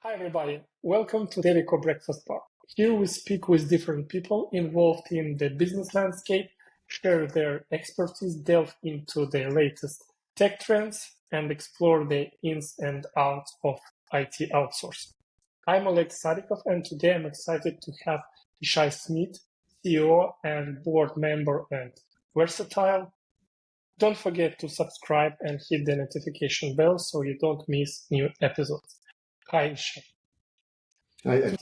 Hi, everybody. Welcome to Devico Breakfast Bar. Here we speak with different people involved in the business landscape, share their expertise, delve into the latest tech trends, and explore the ins and outs of IT outsourcing. I'm Oleg Sadikov, and today I'm excited to have Eishay Smith, CEO and board member and versatile. Don't forget to subscribe and hit the notification bell so you don't miss new episodes. Hi, Eishay. Hi.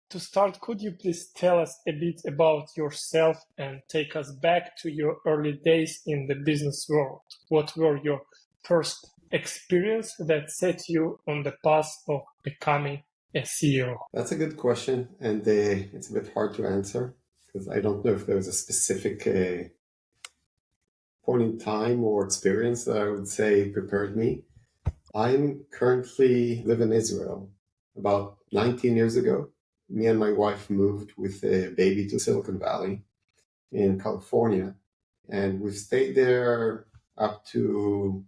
To start, could you please tell us a bit about yourself and take us back to your early days in the business world? What were your first experience that set you on the path of becoming a CEO? That's a good question, and it's a bit hard to answer because I don't know if there's a specific point in time or experience that I would say prepared me. I'm currently live in Israel. About 19 years ago, me and my wife moved with a baby to Silicon Valley in California, and we've stayed there up to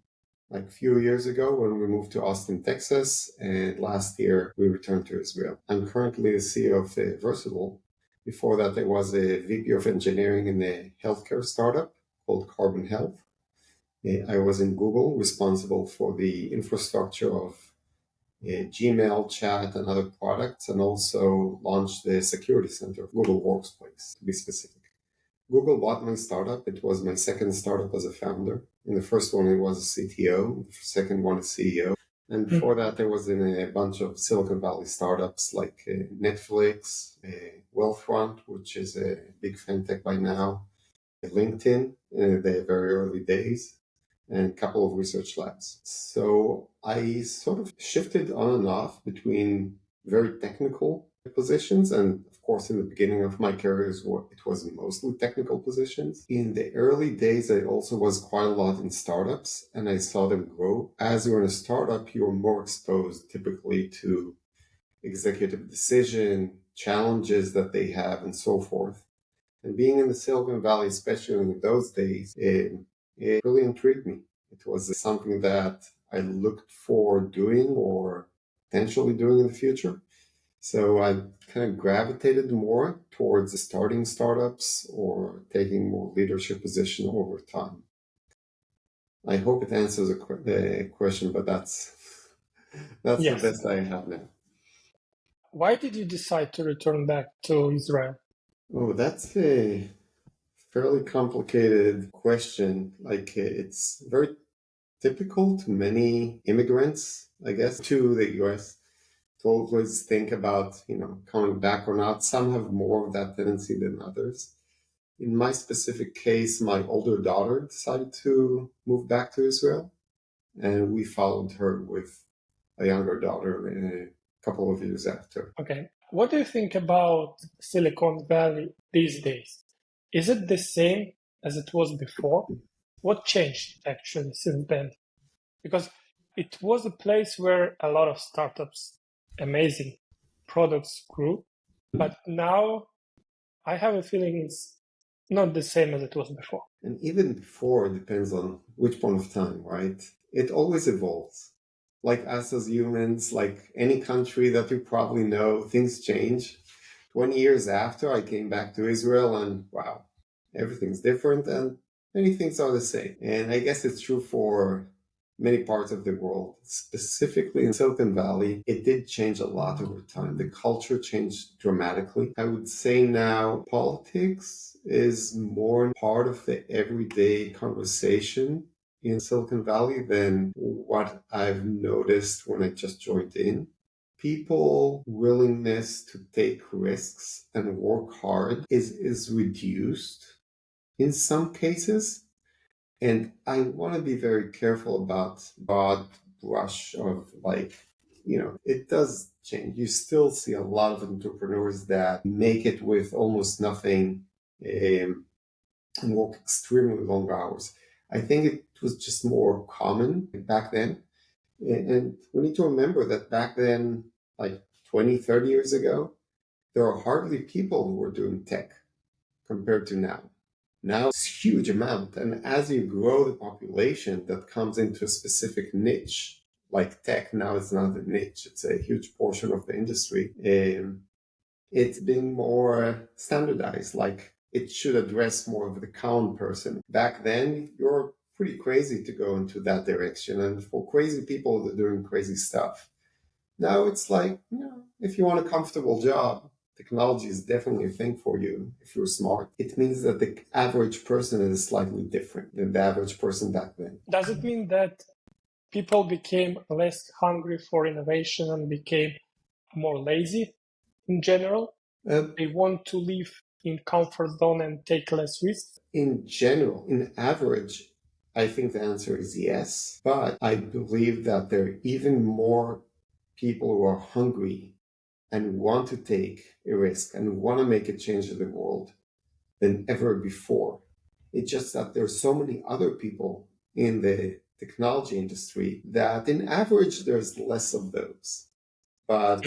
like a few years ago when we moved to Austin, Texas, and last year we returned to Israel. I'm currently the CEO of Versatile. Before that, I was a VP of engineering in a healthcare startup called Carbon Health. I was in Google, responsible for the infrastructure of Gmail, chat, and other products, and also launched the security center of Google Workspace, to be specific. Google bought my startup. It was my second startup as a founder. In the first one, I was a CTO. The second one, a CEO. And before that, I was in a bunch of Silicon Valley startups like Netflix, Wealthfront, which is a big fintech by now, LinkedIn in the very early days, and a couple of research labs. So I sort of shifted on and off between very technical positions, and of course in the beginning of my career it was mostly technical positions. In the early days I also was quite a lot in startups, and I saw them grow. As you're in a startup, you're more exposed typically to executive decision, challenges that they have, and so forth. And being in the Silicon Valley, especially in those days, it really intrigued me. It was something that I looked for doing or potentially doing in the future. So I kind of gravitated more towards starting startups or taking more leadership position over time. I hope it answers the question, but that's Yes. the best I have now. Why did you decide to return back to Israel? Oh, that's a fairly complicated question. Like it's very typical to many immigrants, I guess, to the US to always think about, coming back or not. Some have more of that tendency than others. In my specific case, my older daughter decided to move back to Israel, and we followed her with a younger daughter a couple of years after. Okay. What do you think about Silicon Valley these days? Is it the same as it was before? What changed actually since then? Because it was a place where a lot of startups, amazing products grew, but now I have a feeling it's not the same as it was before. And even before, it depends on which point of time, right? It always evolves. Like us as humans, like any country that you probably know, things change. 20 years after, I came back to Israel and wow, everything's different and many things are the same. And I guess it's true for many parts of the world. Specifically in Silicon Valley, it did change a lot over time. The culture changed dramatically. I would say now politics is more part of the everyday conversation in Silicon Valley than what I've noticed when I just joined in. People willingness to take risks and work hard is reduced in some cases. And I want to be very careful about broad brush of it does change. You still see a lot of entrepreneurs that make it with almost nothing and work extremely long hours. I think it was just more common back then. And we need to remember that back then, like 20, 30 years ago, there are hardly people who were doing tech compared to now. Now it's a huge amount. And as you grow the population that comes into a specific niche, like tech now is not a niche, it's a huge portion of the industry. It's been more standardized, like it should address more of the common person. Back then, you're pretty crazy to go into that direction. And for crazy people, they're doing crazy stuff. Now it's like, if you want a comfortable job, technology is definitely a thing for you if you're smart. It means that the average person is slightly different than the average person back then. Does it mean that people became less hungry for innovation and became more lazy in general? They want to live in comfort zone and take less risks? In general, in average, I think the answer is yes. But I believe that there are even more people who are hungry and want to take a risk and want to make a change in the world than ever before. It's just that there's so many other people in the technology industry that in average there's less of those. But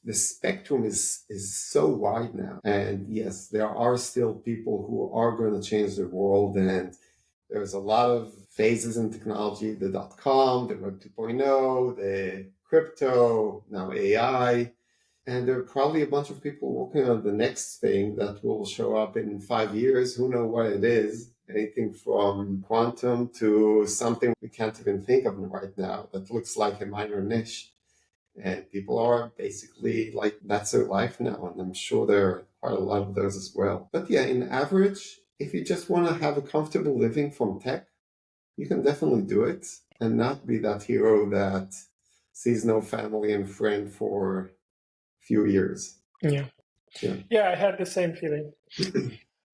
the spectrum is so wide now. And yes, there are still people who are going to change the world. And there's a lot of phases in technology, the .com, the Web 2.0, the crypto, now AI. And there are probably a bunch of people working on the next thing that will show up in 5 years. Who knows what it is? Anything from quantum to something we can't even think of right now that looks like a minor niche. And people are basically like, that's their life now. And I'm sure there are quite a lot of those as well. But yeah, in average, if you just want to have a comfortable living from tech, you can definitely do it and not be that hero that sees no family and friend for few years. Yeah, I had the same feeling.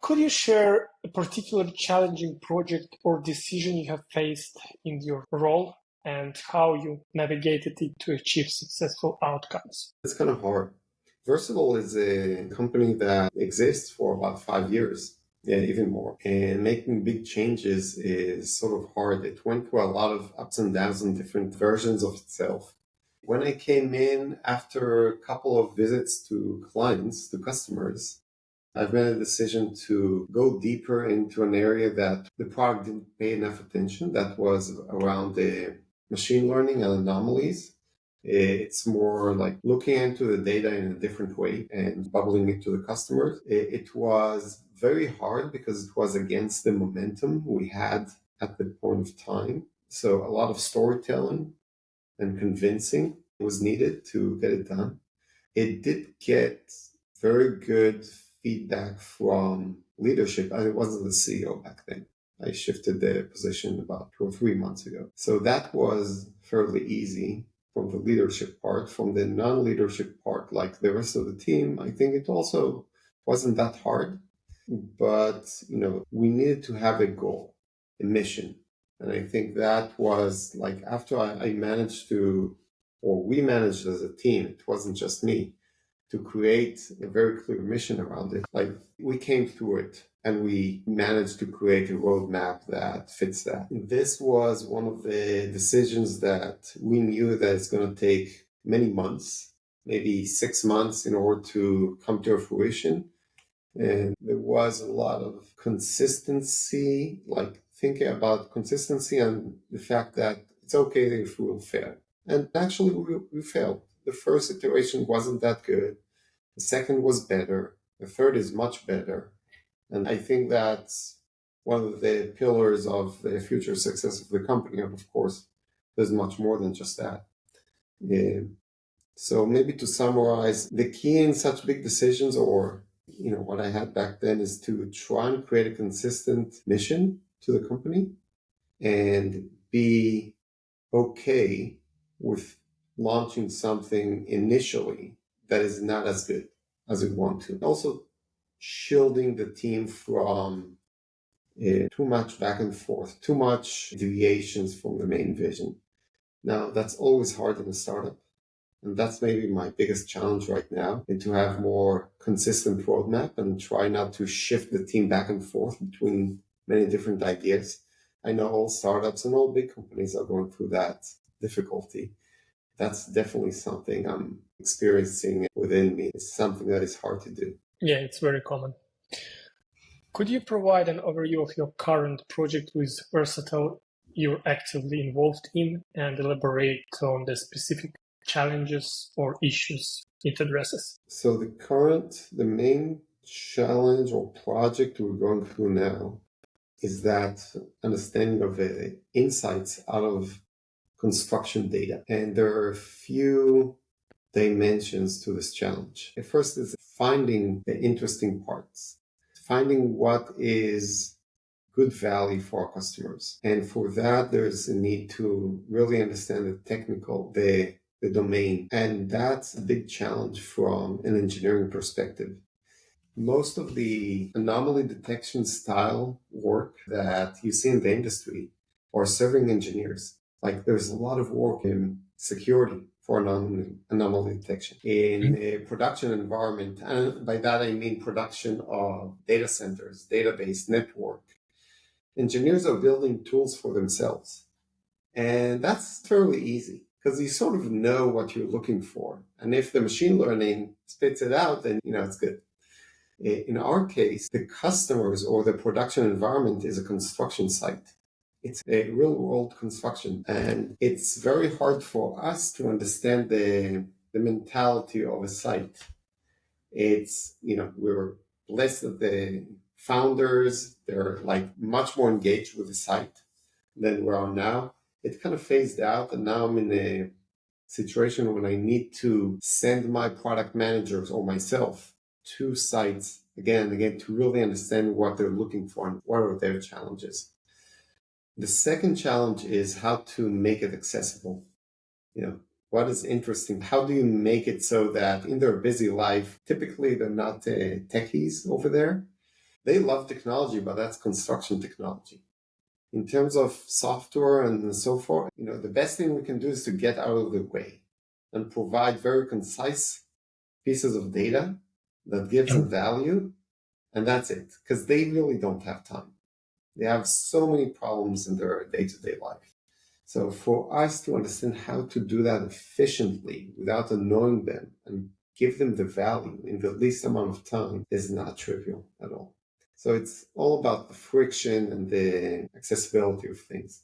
Could you share a particular challenging project or decision you have faced in your role and how you navigated it to achieve successful outcomes? It's kind of hard. Versatile is a company that exists for about 5 years. Yeah, even more. And making big changes is sort of hard. It went through a lot of ups and downs and different versions of itself. When I came in after a couple of visits to clients, to customers, I've made a decision to go deeper into an area that the product didn't pay enough attention. That was around the machine learning and anomalies. It's more like looking into the data in a different way and bubbling it to the customers. It was very hard because it was against the momentum we had at the point of time. So a lot of storytelling and convincing was needed to get it done. It did get very good feedback from leadership. I wasn't the CEO back then. I shifted the position about 2 or 3 months ago. So that was fairly easy from the leadership part. From the non-leadership part, like the rest of the team, I think it also wasn't that hard. But, we needed to have a goal, a mission. And I think that was like after I managed to, or we managed as a team, it wasn't just me, to create a very clear mission around it. Like we came through it and we managed to create a roadmap that fits that. This was one of the decisions that we knew that it's going to take many months, maybe 6 months in order to come to fruition. And there was a lot of consistency, like thinking about consistency and the fact that it's okay if we will fail. And actually we failed. The first iteration wasn't that good. The second was better. The third is much better. And I think that's one of the pillars of the future success of the company. And of course, there's much more than just that. Yeah. So maybe to summarize, the key in such big decisions, or what I had back then, is to try and create a consistent mission to the company and be okay with launching something initially that is not as good as we want to. Also, shielding the team from too much back and forth, too much deviations from the main vision. Now, that's always hard in a startup. And that's maybe my biggest challenge right now, and to have more consistent roadmap and try not to shift the team back and forth between many different ideas. I know all startups and all big companies are going through that difficulty. That's definitely something I'm experiencing within me. It's something that is hard to do. Yeah, it's very common. Could you provide an overview of your current project with Versatile you're actively involved in, and elaborate on the specific challenges or issues it addresses. So the main challenge or project we're going through now is that understanding of insights out of construction data. And there are a few dimensions to this challenge. The first is finding the interesting parts, finding what is good value for our customers. And for that, there's a need to really understand the technical, the domain. And that's a big challenge from an engineering perspective. Most of the anomaly detection style work that you see in the industry are serving engineers. Like there's a lot of work in security for anomaly detection in a production environment. And by that, I mean production of data centers, database, network. Engineers are building tools for themselves. And that's fairly easy because you sort of know what you're looking for. And if the machine learning spits it out, then it's good. In our case, the customers or the production environment is a construction site. It's a real world construction. And it's very hard for us to understand the mentality of a site. It's, we're blessed that the founders, they're like much more engaged with the site than we are now. It kind of phased out, and now I'm in a situation when I need to send my product managers or myself to sites again to really understand what they're looking for and what are their challenges. The second challenge is how to make it accessible. What is interesting? How do you make it so that in their busy life, typically they're not techies over there. They love technology, but that's construction technology. In terms of software and so forth, the best thing we can do is to get out of the way and provide very concise pieces of data that give some value, and that's it, because they really don't have time. They have so many problems in their day-to-day life. So for us to understand how to do that efficiently without annoying them and give them the value in the least amount of time is not trivial at all. So it's all about the friction and the accessibility of things.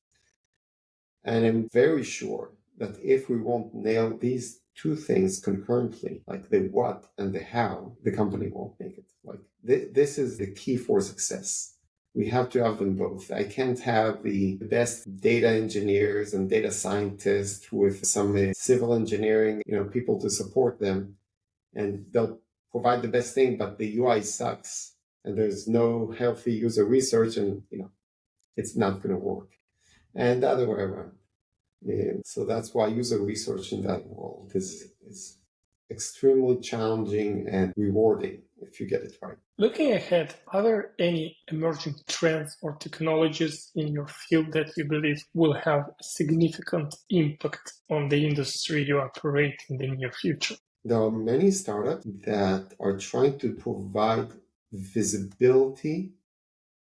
And I'm very sure that if we won't nail these two things concurrently, like the what and the how, the company won't make it. Like this is the key for success. We have to have them both. I can't have the best data engineers and data scientists with some civil engineering, people to support them, and they'll provide the best thing, but the UI sucks and there's no healthy user research, and it's not going to work. And the other way around. So that's why user research in that world is extremely challenging and rewarding if you get it right. Looking ahead, are there any emerging trends or technologies in your field that you believe will have a significant impact on the industry you operate in the near future? There are many startups that are trying to provide visibility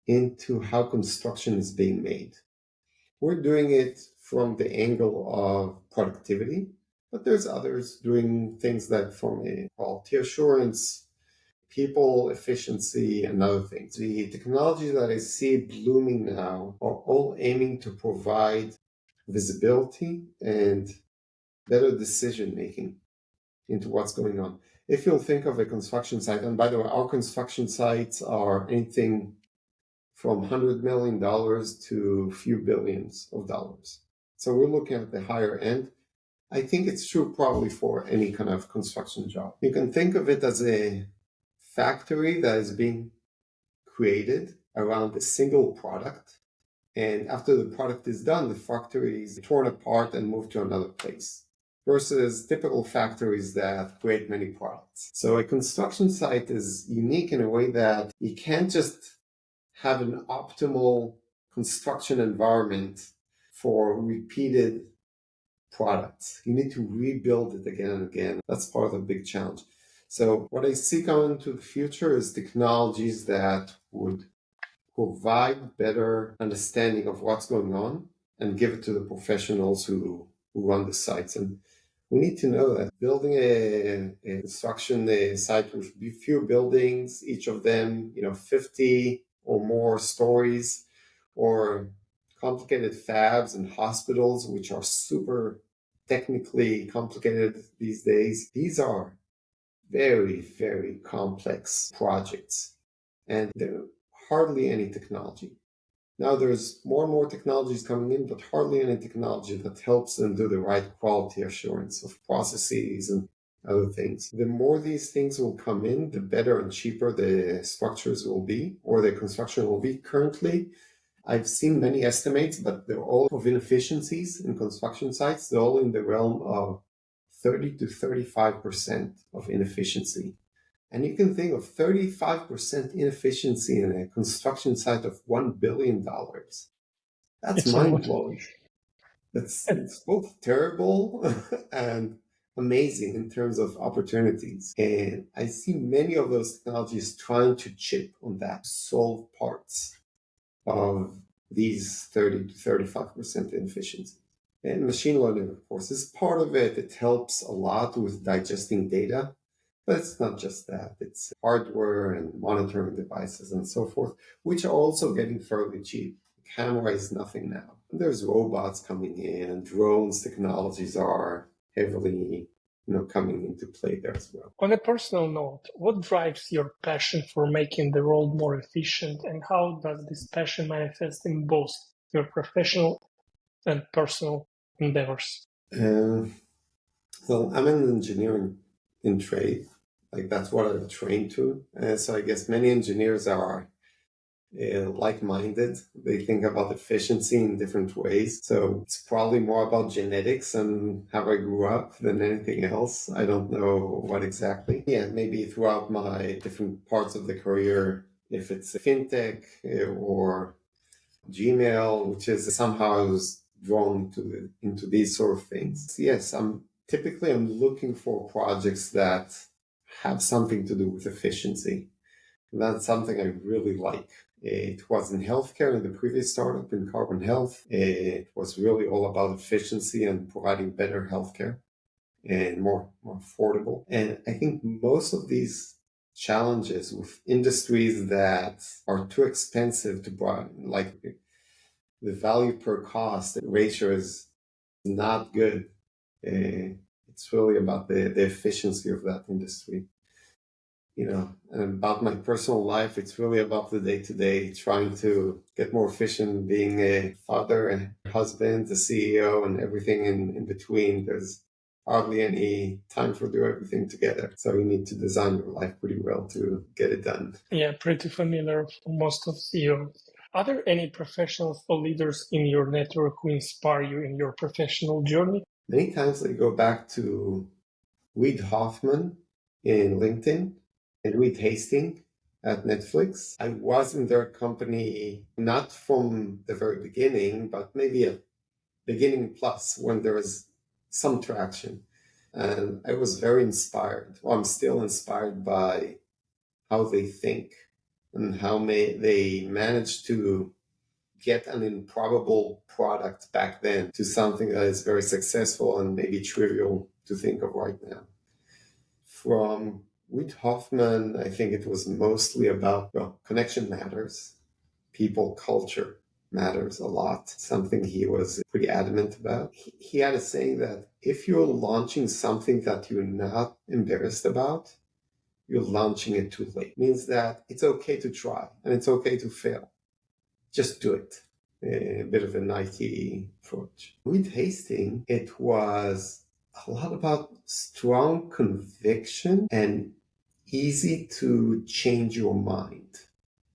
into how construction is being made. We're doing it from the angle of productivity, but there's others doing things that from a quality assurance, people efficiency, and other things. The technologies that I see blooming now are all aiming to provide visibility and better decision making into what's going on. If you'll think of a construction site, and by the way, our construction sites are anything from $100 million to a few billions of dollars. So we're looking at the higher end. I think it's true probably for any kind of construction job. You can think of it as a factory that is being created around a single product. And after the product is done, the factory is torn apart and moved to another place, versus typical factories that create many products. So a construction site is unique in a way that you can't just have an optimal construction environment for repeated products. You need to rebuild it again and again. That's part of the big challenge. So what I see coming into the future is technologies that would provide better understanding of what's going on and give it to the professionals who run the sites. And we need to know that building a construction site with few buildings, each of them, 50 or more stories, or complicated fabs and hospitals, which are super technically complicated these days. These are very, very complex projects, and there are hardly any technology. Now there's more and more technologies coming in, but hardly any technology that helps them do the right quality assurance of processes and other things. The more these things will come in, the better and cheaper the structures will be, or the construction will be. Currently, I've seen many estimates, but they're all of inefficiencies in construction sites. They're all in the realm of 30 to 35% of inefficiency. And you can think of 35% inefficiency in a construction site of $1 billion. That's mind-blowing. It's both terrible and amazing in terms of opportunities. And I see many of those technologies trying to chip on that, solve parts of these 30 to 35% inefficiency. And machine learning, of course, is part of it. It helps a lot with digesting data. But it's not just that. It's hardware and monitoring devices and so forth, which are also getting fairly cheap. The camera is nothing now. There's robots coming in, and drones technologies are heavily coming into play there as well. On a personal note, what drives your passion for making the world more efficient, and how does this passion manifest in both your professional and personal endeavors? Well, I'm an engineer in trade. Like, that's what I'm trained to. So I guess many engineers are like-minded. They think about efficiency in different ways. So it's probably more about genetics and how I grew up than anything else. I don't know what exactly. Yeah, maybe throughout my different parts of the career, if it's fintech or Gmail, which is somehow I was drawn into these sort of things. Yes, I'm looking for projects that have something to do with efficiency. And that's something I really like. It was in healthcare in the previous startup in Carbon Health. It was really all about efficiency and providing better healthcare and more affordable. And I think most of these challenges with industries that are too expensive to buy, like the value per cost ratio is not good. It's really about the efficiency of that industry. And about my personal life, it's really about the day-to-day, trying to get more efficient, being a father and husband, a CEO, and everything in between. There's hardly any time for do everything together. So you need to design your life pretty well to get it done. Yeah, pretty familiar for most of CEOs. Are there any professionals or leaders in your network who inspire you in your professional journey? Many times I go back to Reid Hoffman in LinkedIn and Reed Hastings at Netflix. I was in their company not from the very beginning, but maybe a beginning plus when there was some traction. And I was very inspired. Well, I'm still inspired by how they think and how they managed to get an improbable product back then to something that is very successful and maybe trivial to think of right now. From Reid Hoffman, I think it was mostly about, connection matters. People culture matters a lot. Something he was pretty adamant about. He had a saying that if you're launching something that you're not embarrassed about, you're launching it too late. It means that it's okay to try and it's okay to fail. Just do it. A bit of a Nike approach. With Hastings, it was a lot about strong conviction and easy to change your mind.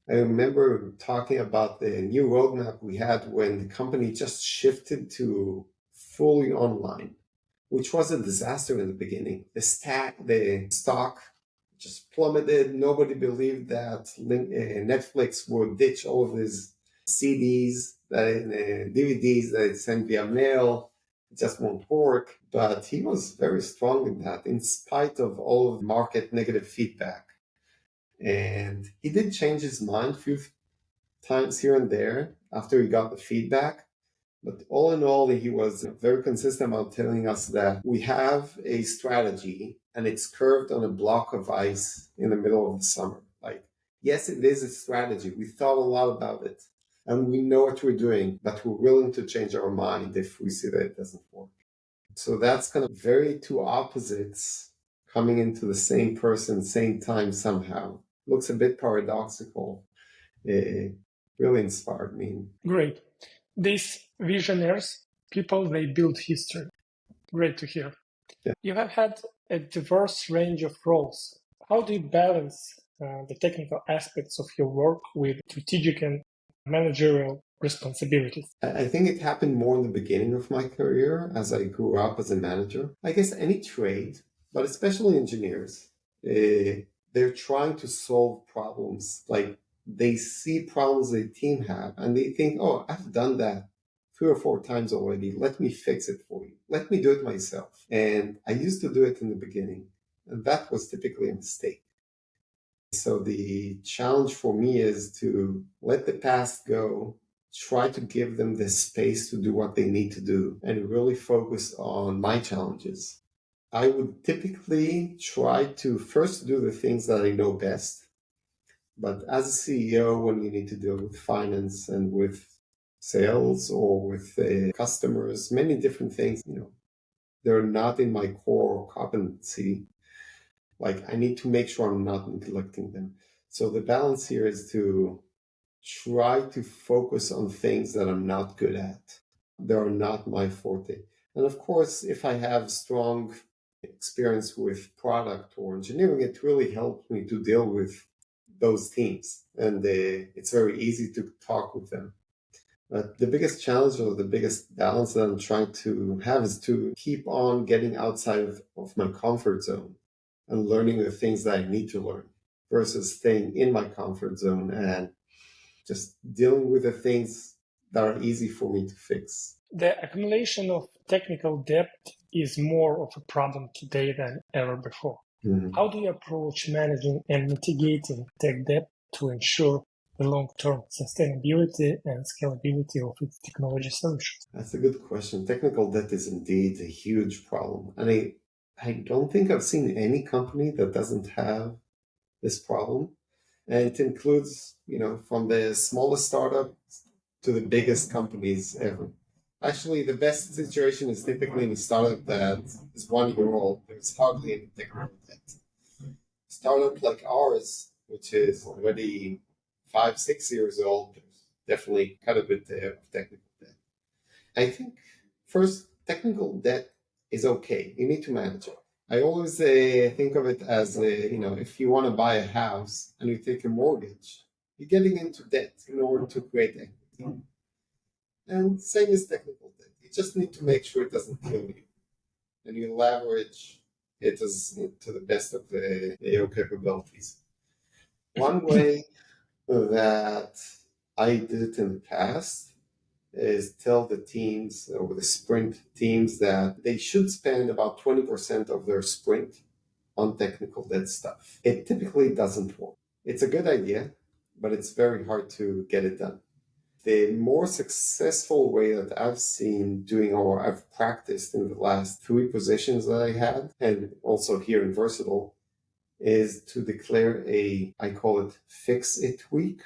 I remember talking about the new roadmap we had when the company just shifted to fully online, which was a disaster in the beginning. The stock just plummeted. Nobody believed that Netflix would ditch all of his CDs, DVDs that it sent via mail. It just won't work. But he was very strong in that, in spite of all of the market negative feedback. And he did change his mind a few times here and there after he got the feedback. But all in all, he was very consistent about telling us that we have a strategy and it's curved on a block of ice in the middle of the summer. Like, yes, it is a strategy. We thought a lot about it. and we know what we're doing, but we're willing to change our mind if we see that it doesn't work. So that's kind of very two opposites coming into the same person, same time somehow. Looks a bit paradoxical. It really inspired me. Great. These visionaries, people, they build history. Great to hear. Yeah. You have had a diverse range of roles. How do you balance the technical aspects of your work with strategic and managerial responsibilities? I think it happened more in the beginning of my career as I grew up as a manager. I guess any trade, but especially engineers, they're trying to solve problems. Like they see problems the team have and they think, oh, I've done that 3 or 4 times already. Let me fix it for you. Let me do it myself. And I used to do it in the beginning. And that was typically a mistake. So the challenge for me is to let the past go, try to give them the space to do what they need to do, and really focus on my challenges. I would typically try to first do the things that I know best. But as a CEO, when you need to deal with finance and with sales or with customers, many different things, they're not in my core competency. Like I need to make sure I'm not neglecting them. So the balance here is to try to focus on things that I'm not good at. They are not my forte. And of course, if I have strong experience with product or engineering, it really helps me to deal with those teams. And it's very easy to talk with them. But the biggest challenge or the biggest balance that I'm trying to have is to keep on getting outside of my comfort zone and learning the things that I need to learn versus staying in my comfort zone and just dealing with the things that are easy for me to fix. The accumulation of technical debt is more of a problem today than ever before. Mm-hmm. How do you approach managing and mitigating tech debt to ensure the long-term sustainability and scalability of its technology solutions? That's a good question. Technical debt is indeed a huge problem. And I don't think I've seen any company that doesn't have this problem. And it includes, from the smallest startup to the biggest companies ever. Actually, the best situation is typically in a startup that is 1 year old. There's hardly any technical debt. Startup like ours, which is already 5, 6 years old, there's definitely quite a bit of technical debt. I think first, technical debt is okay. You need to manage it. I always think of it as, if you want to buy a house and you take a mortgage, you're getting into debt in order to create equity. And same is technical debt. You just need to make sure it doesn't kill you. And you leverage it to the best of your capabilities. One way that I did it in the past is tell the teams or the sprint teams that they should spend about 20% of their sprint on technical debt stuff. It typically doesn't work. It's a good idea, but it's very hard to get it done. The more successful way that I've seen doing or I've practiced in the last 3 positions that I had, and also here in Versatile, is to declare I call it fix it week.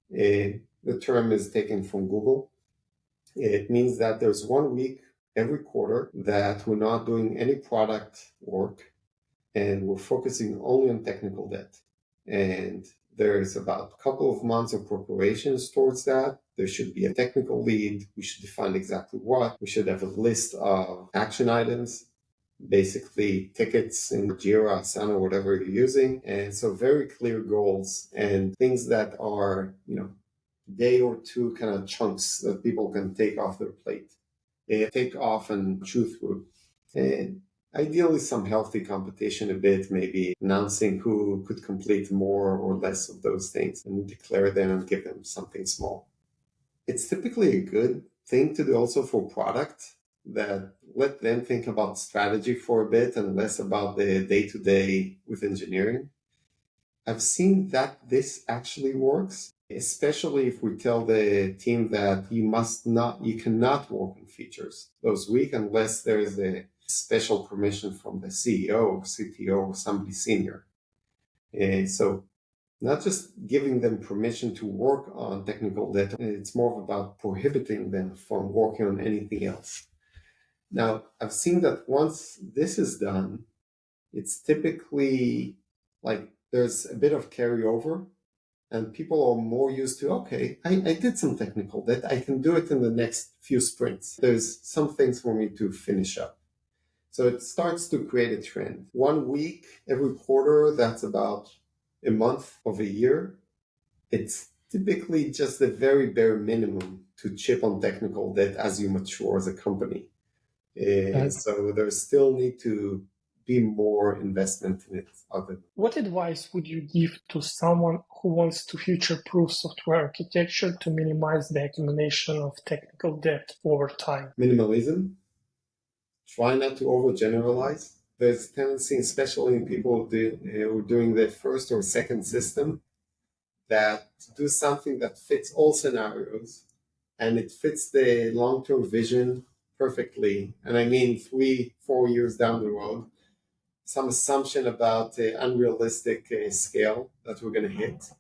The term is taken from Google. It means that there's 1 week every quarter that we're not doing any product work and we're focusing only on technical debt. And there's about a couple of months of preparations towards that. There should be a technical lead. We should define exactly what. We should have a list of action items, basically tickets in Jira, Asana, whatever you're using. And so very clear goals and things that are, day or 2 kind of chunks that people can take off their plate. They take off and chew through. And ideally some healthy competition a bit, maybe announcing who could complete more or less of those things and declare them and give them something small. It's typically a good thing to do also for product, that let them think about strategy for a bit and less about the day-to-day with engineering. I've seen that this actually works, especially if we tell the team that you cannot work on features those week unless there is a special permission from the CEO or CTO or somebody senior. So not just giving them permission to work on technical debt. It's more about prohibiting them from working on anything else. Now, I've seen that once this is done, it's typically like there's a bit of carryover and people are more used to, okay, I did some technical debt. I can do it in the next few sprints. There's some things for me to finish up. So it starts to create a trend. 1 week every quarter, that's about a month of a year. It's typically just the very bare minimum to chip on technical debt as you mature as a company. So there's still need to be more investment in it. What advice would you give to someone who wants to future-proof software architecture to minimize the accumulation of technical debt over time? Minimalism. Try not to overgeneralize. There's a tendency, especially in people who are doing their first or second system, that to do something that fits all scenarios and it fits the long-term vision perfectly. And I mean 3-4 years down the road, some assumption about the unrealistic scale that we're going to hit.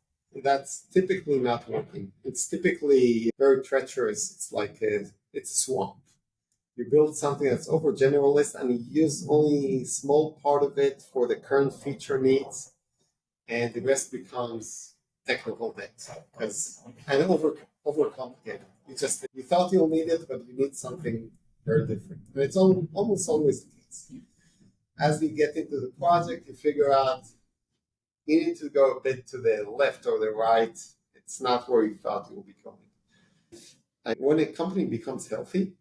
That's typically not working. It's typically very treacherous. It's like it's a swamp. You build something that's over generalist and you use only a small part of it for the current feature needs, and the rest becomes technical debt and overcomplicated. You thought you'll need it, but you need something very different. And it's almost always the case. As you get into the project, you figure out you need to go a bit to the left or the right. It's not where you thought you will be going. And when a company becomes healthy,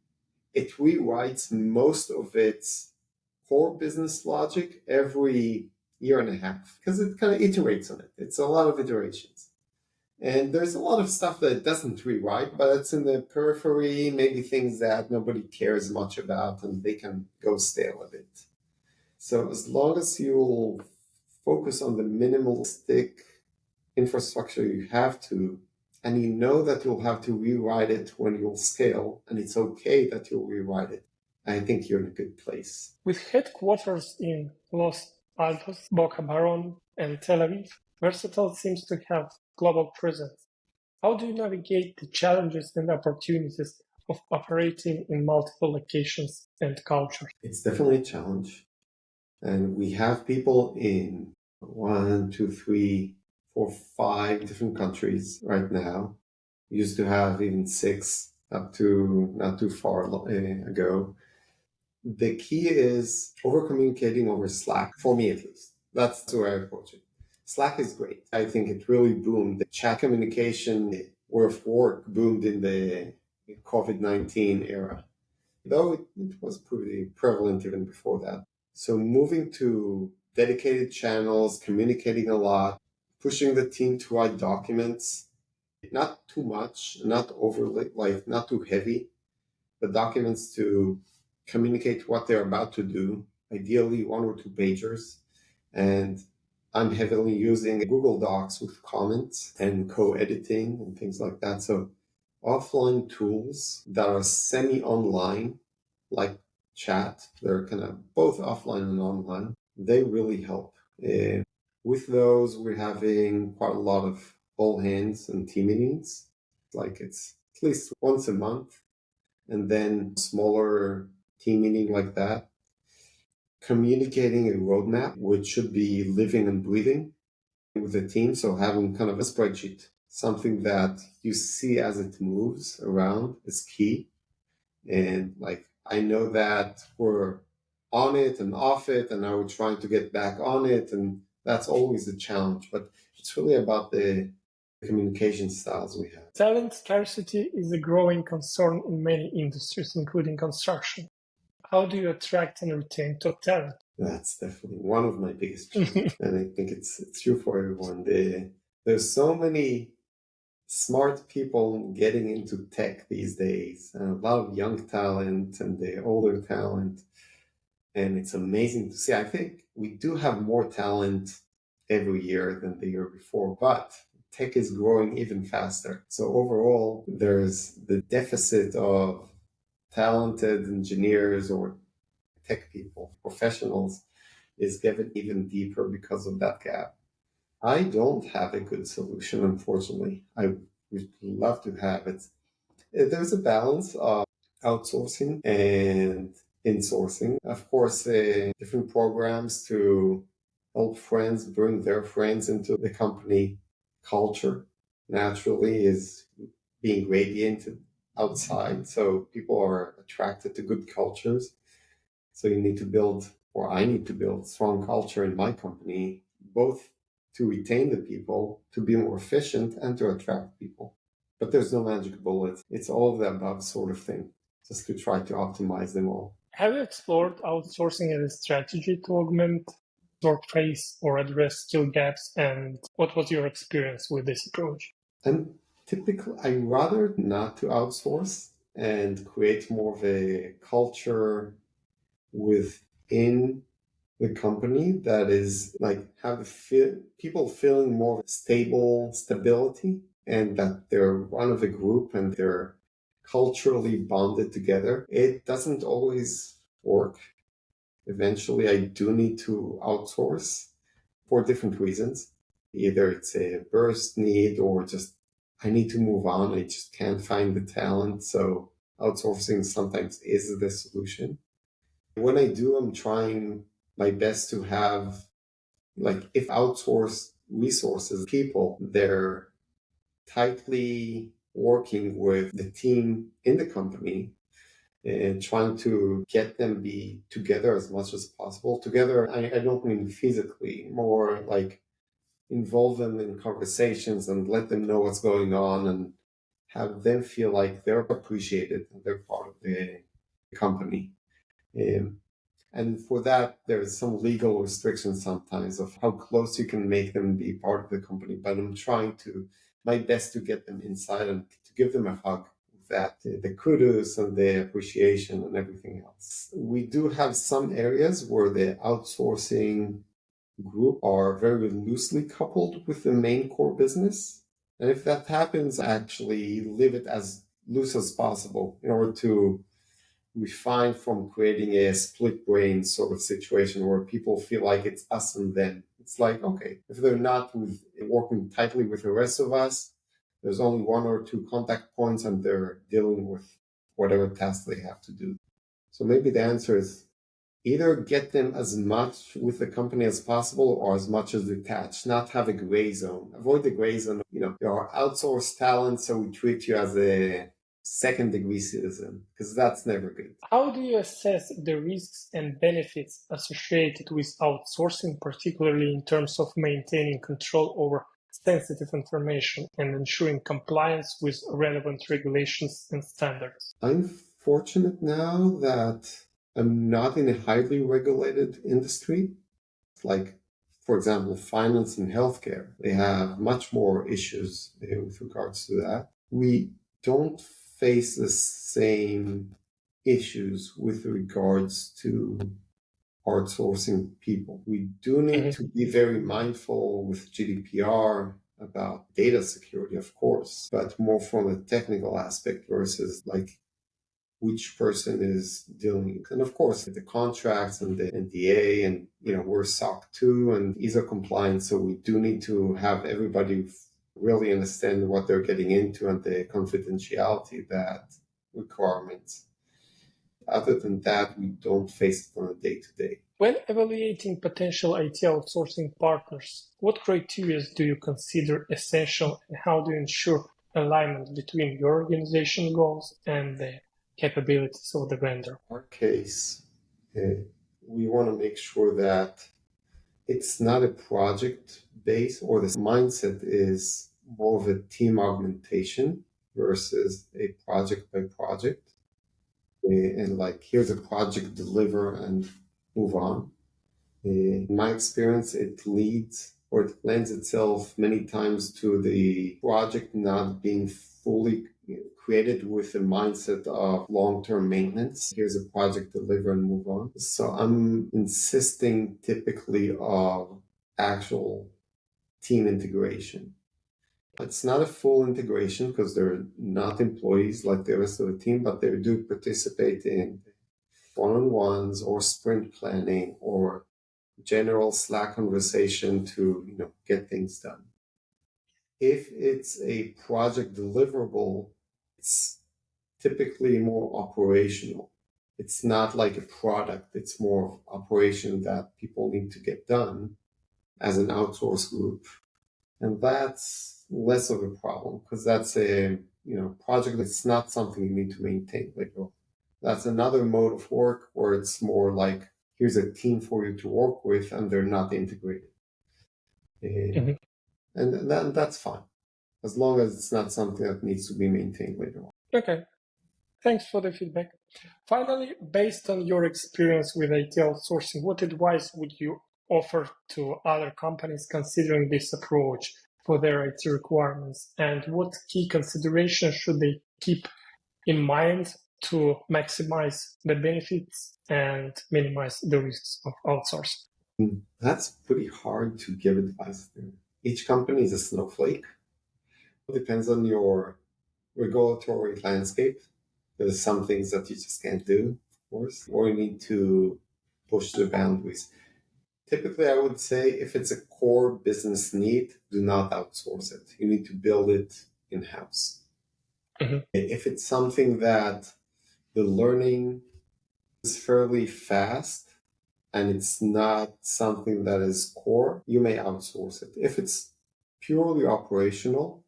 it rewrites most of its core business logic every year and a half because it kind of iterates on it. It's a lot of iterations. And there's a lot of stuff that it doesn't rewrite, but it's in the periphery, maybe things that nobody cares much about and they can go stale a bit. So as long as you focus on the minimalistic infrastructure you have to, and you know that you'll have to rewrite it when you'll scale, and it's okay that you'll rewrite it, I think you're in a good place. With headquarters in Los Altos, Boca Raton, and Tel Aviv, Versatile seems to have global presence. How do you navigate the challenges and opportunities of operating in multiple locations and cultures? It's definitely a challenge. And we have people in 1, 2, 3, 4, 5 different countries right now. We used to have even 6 up to not too far ago. The key is over-communicating over Slack, for me at least. That's the way I approach it. Slack is great. I think it really boomed. The chat communication, the way of work boomed in the COVID-19 era, though it was pretty prevalent even before that. So moving to dedicated channels, communicating a lot, pushing the team to write documents, not too much, not overly, like not too heavy, but documents to communicate what they're about to do, ideally 1 or 2 pagers. And I'm heavily using Google Docs with comments and co-editing and things like that. So offline tools that are semi-online, like chat, they're kind of both offline and online, they really help. With those, we're having quite a lot of all hands and team meetings. Like it's at least once a month, and then smaller team meeting like that. Communicating a roadmap, which should be living and breathing with the team. So having kind of a spreadsheet, something that you see as it moves around is key. And like, I know that we're on it and off it, and now we're trying to get back on it. And that's always a challenge, but it's really about the communication styles we have. Talent scarcity is a growing concern in many industries, including construction. How do you attract and retain top talent? That's definitely one of my biggest challenges. And I think it's true for everyone. There's so many smart people getting into tech these days, and a lot of young talent and the older talent. And it's amazing to see. I think we do have more talent every year than the year before, but tech is growing even faster. So overall, there's the deficit of talented engineers or tech people, professionals, is getting even deeper because of that gap. I don't have a good solution, unfortunately. I would love to have it. There's a balance of outsourcing and insourcing. Of course, different programs to help friends bring their friends into the company culture naturally is being radiated outside. So people are attracted to good cultures. So you need to build, or I need to build, strong culture in my company, both to retain the people, to be more efficient, and to attract people. But there's no magic bullet. It's all of the above sort of thing, just to try to optimize them all. Have you explored outsourcing as a strategy to augment or face or address skill gaps? And what was your experience with this approach? And typically, I rather not to outsource and create more of a culture within the company that is like have people feeling more stable stability and that they're one of a group and they're culturally bonded together. It doesn't always work. Eventually, I do need to outsource for different reasons. Either it's a burst need or just I need to move on. I just can't find the talent. So outsourcing sometimes is the solution. When I do, I'm trying my best to have, like, if outsourced resources, people, they're tightly working with the team in the company and trying to get them be together as much as possible. Together, I don't mean physically, more like involve them in conversations and let them know what's going on and have them feel like they're appreciated and they're part of the company. Um, and for that, there's some legal restrictions sometimes of how close you can make them be part of the company. But I'm trying to my best to get them inside and to give them a hug. That the kudos and the appreciation and everything else. We do have some areas where the outsourcing group are very loosely coupled with the main core business. And if that happens, actually leave it as loose as possible in order to refine from creating a split brain sort of situation where people feel like it's us and them. It's like, okay, if they're not working tightly with the rest of us, there's only one or two contact points and they're dealing with whatever task they have to do. So maybe the answer is either get them as much with the company as possible or as much as detached, not have a gray zone. Avoid the gray zone. You are outsourced talent, so we treat you as a second degree citizen, because that's never good. How do you assess the risks and benefits associated with outsourcing, particularly in terms of maintaining control over sensitive information and ensuring compliance with relevant regulations and standards? I'm fortunate now that I'm not in a highly regulated industry. Like, for example, finance and healthcare, they have much more issues with regards to that. We don't face the same issues with regards to outsourcing people. We do need to be very mindful with GDPR about data security, of course, but more from a technical aspect versus like which person is dealing. And of course, the contracts and the NDA, and we're SOC 2 and ISO compliant, so we do need to have everybody really understand what they're getting into and the confidentiality that requirements. Other than that, we don't face it on a day-to-day. When evaluating potential IT outsourcing partners, what criteria do you consider essential and how do you ensure alignment between your organization goals and the capabilities of the vendor? In our case, we want to make sure that it's not a project base, or the mindset is more of a team augmentation versus a project by project. And like, here's a project, deliver and move on. In my experience, it lends itself many times to the project not being fully created with the mindset of long-term maintenance. Here's a project, deliver and move on. So I'm insisting typically of actual team integration. It's not a full integration because they're not employees like the rest of the team, but they do participate in one-on-ones or sprint planning or general Slack conversation to get things done. If it's a project deliverable, it's typically more operational. It's not like a product, it's more of operation that people need to get done as an outsource group. And that's less of a problem because that's a project that's not something you need to maintain. Like that's another mode of work where it's more like here's a team for you to work with and they're not integrated. Mm-hmm. And that's fine, as long as it's not something that needs to be maintained later on. Okay. Thanks for the feedback. Finally, based on your experience with IT outsourcing, what advice would you offer to other companies considering this approach for their IT requirements? And what key considerations should they keep in mind to maximize the benefits and minimize the risks of outsourcing? That's pretty hard to give advice there. Each company is a snowflake. It depends on your regulatory landscape. There's some things that you just can't do, of course, or you need to push the boundaries. Typically, I would say if it's a core business need, do not outsource it. You need to build it in-house. Mm-hmm. If it's something that the learning is fairly fast and it's not something that is core, you may outsource it. If it's purely operational,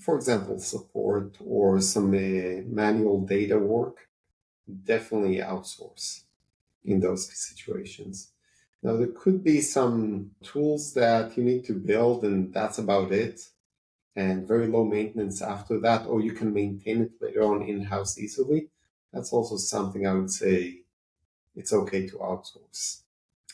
for example, support or some manual data work, definitely outsource in those situations. Now, there could be some tools that you need to build and that's about it, and very low maintenance after that, or you can maintain it later on in-house easily. That's also something I would say it's okay to outsource.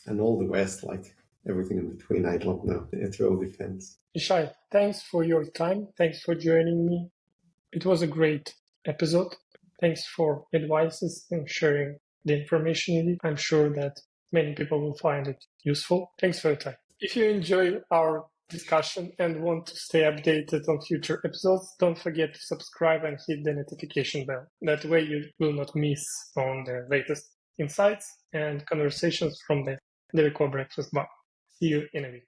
And all the rest, like everything in between, I don't know. It really depends. Eishay, thanks for your time. Thanks for joining me. It was a great episode. Thanks for advices and sharing the information in it. I'm sure that many people will find it useful. Thanks for your time. If you enjoy our discussion and want to stay updated on future episodes, don't forget to subscribe and hit the notification bell. That way you will not miss on the latest insights and conversations from the Devico Breakfast Bar. See you in a week.